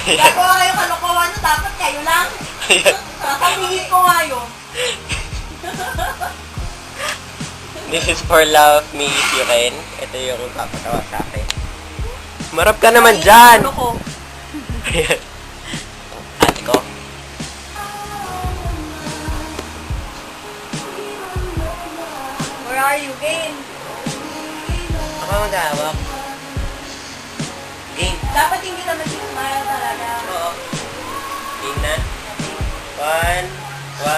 Gagawa kayo kalokohan nyo, dapat kayo lang. Sasabihin ko nga yun. This is for love me if you can. Ito yung papatawa sa akin. Marap ka naman dyan! Ano ko? Ate ko. Where are you, game? Ako mag-awak. Game. Dapat hindi ka mag-smile talaga. Oo. Game na. 1, 2,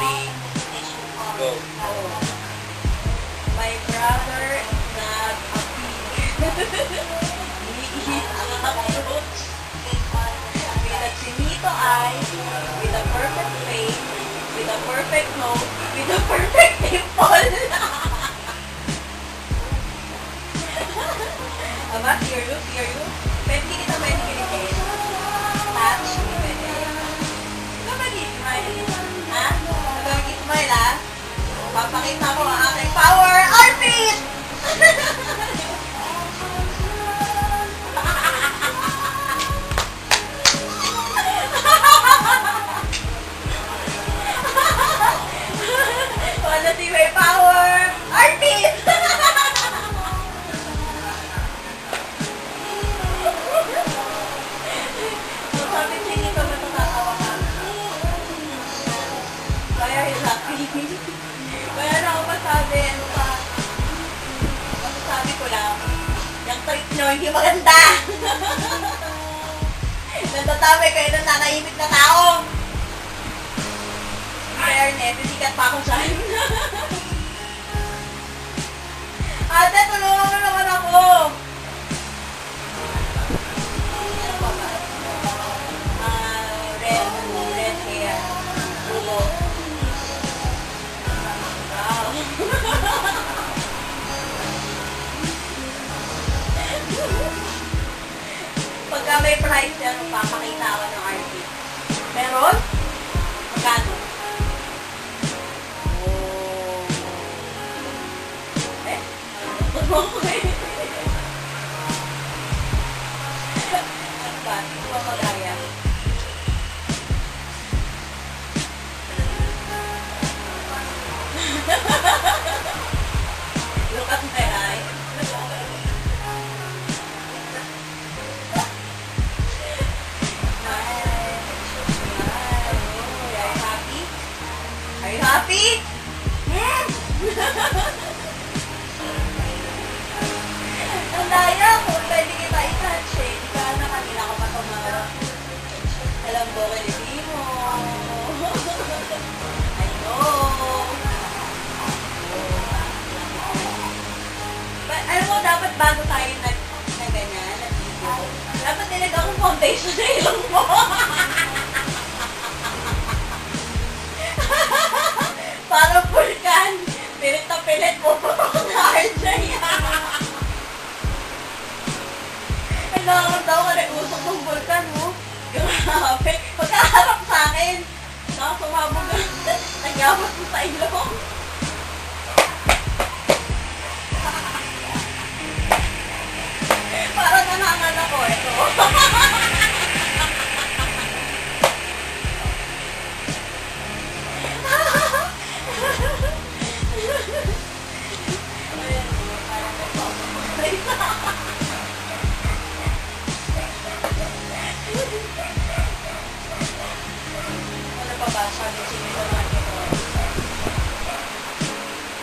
3, go. My brother is not a pig. He is a cockroach. With a chinito eyes, with a perfect face, with a perfect nose, with a perfect dimple. Aba, hear you. Pwede kita kinikit. Touch me, pwede. Ikaw mag-smile. Ha? Ikaw mag-smile, ha? Papakita ko ang aking power armpit! Wanna see my power armpit! Sabi hindi ka matatawa ka. Kaya happy. Kaya na ako masabi, ano pa, masasabi ko lang, yung trip nyo hindi maganda. Nandatabi kayo ng nanaimik na tao. Fairness, sikat pa ako dyan. Ate, tulungan mo naman ako. Ano pa ba? Red hair. Ulo. Pagka may price yan, papakita ako ng artist. Meron? Magkano? Oh. Eh? Okay. Ano ba? Ito ba magaya? Look at my eyes. Are you happy? Yes! Ang daya kung pwede kita i-touch eh. Di ka na kanina ka pa tumara. Alam ko, hindi mo. I know. Alam mo, dapat bago tayo na ganyan, nag-video, dapat nilagay akong foundation sa ilong mo. Parang vulkan. Pilit na pilit mo po na RJ. Ay, nakakamdaw ka rin usok ng vulkan mo. Grabe. Pagkaharap sa akin, nakasumabog ka. Nagyabot mo sa ilong. Parang nanangan ako ito. Ano pa ba? Sabi sinito naman ito.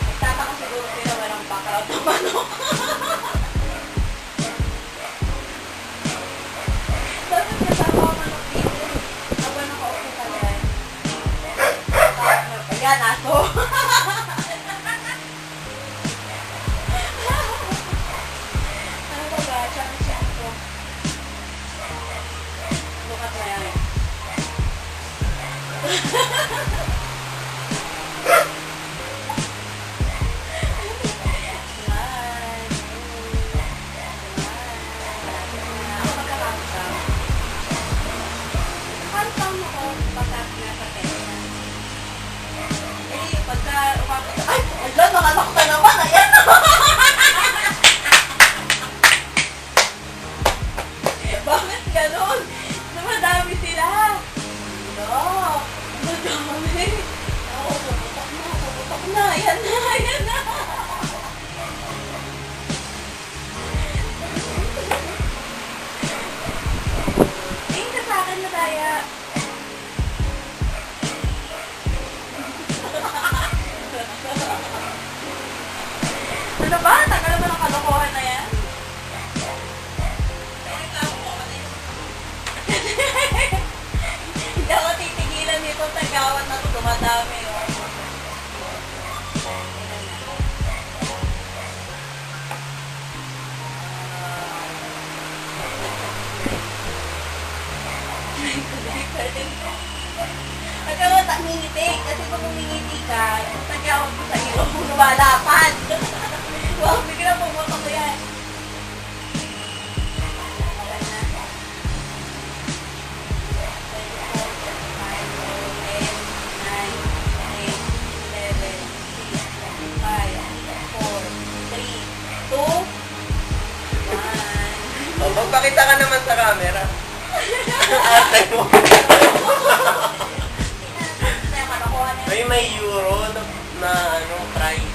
Nagtataka siguro sila walang background na manok. Dapat kasama ako manok dito. Aba nakaupo ka yan. Ayan, aso. Ano ba ba? Siya ito. Look at my eye. Ay, alam, mga anak ka naman, ayan. Bakit ganun? Huwag ka mo ngingiti. Kasi pag ngingiti ka, tagyawag ko sa iyo kung lumalapan. Wow, bigla po mo ko yan. Oh, magpakita ka naman sa camera. Ate mo. May euro na ano, price.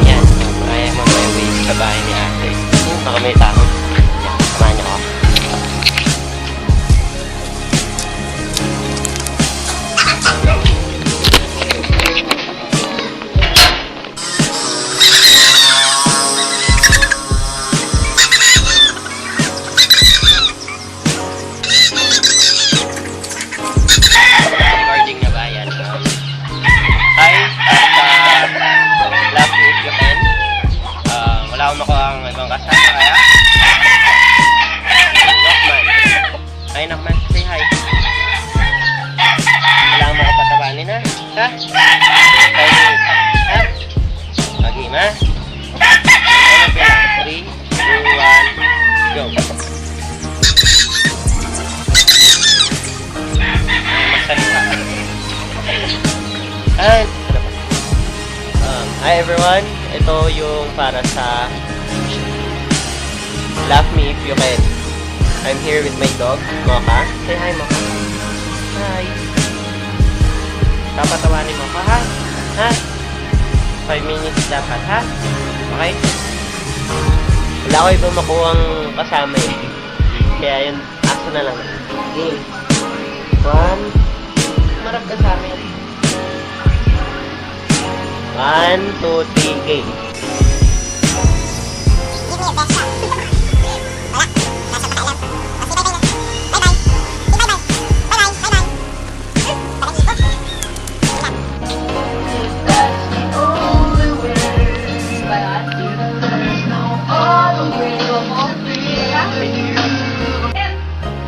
Yan, I am on my way sa bahay ni ate. Baka may tao. Yan, samahan niyo ako. Recording na ba yan? Hi, love me if you can. Wala akong makuha ang ibang kasama kaya. Nakman. Hi, Nakman. Say hi. Wala akong makapatabanin ha? Ha? 5 minutes. Ha? Mag-game ha? 3, 2, 1, go. Magsalita. Hi everyone, ito yung para sa Love Me If You Can. I'm here with my dog, Mocha. Say hi, Mocha. Hi. Papatawanin mo ka, ha? Ha? 5 minutes dapat, ha? Okay? Wala ko ibang makuhang kasama eh. Kaya yun, aso na lang. Game. 1. Marap ka sa amin. 1, 2, 3, game.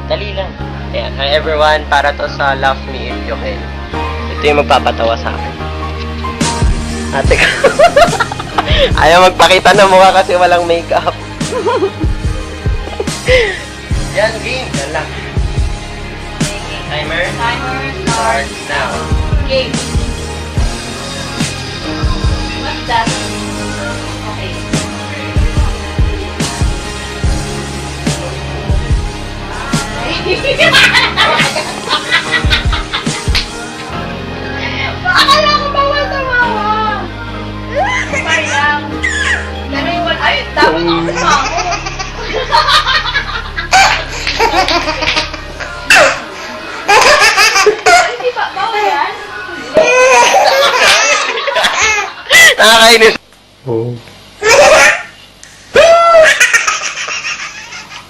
Dali lang. Ayan. Hi everyone, para to sa Love Me If You Can. Ito yung magpapatawa sa akin. Ate ko. Ayaw magpakita ng mukha kasi walang makeup. Yan, game. Yan lang. Timer. Timer starts now. Game. What's that? Okay. Akala ko bawal tumawa. Sayang. Pero yung ay, dapat ako tumawa. Hindi ba? Bawal yan? Nakakainis.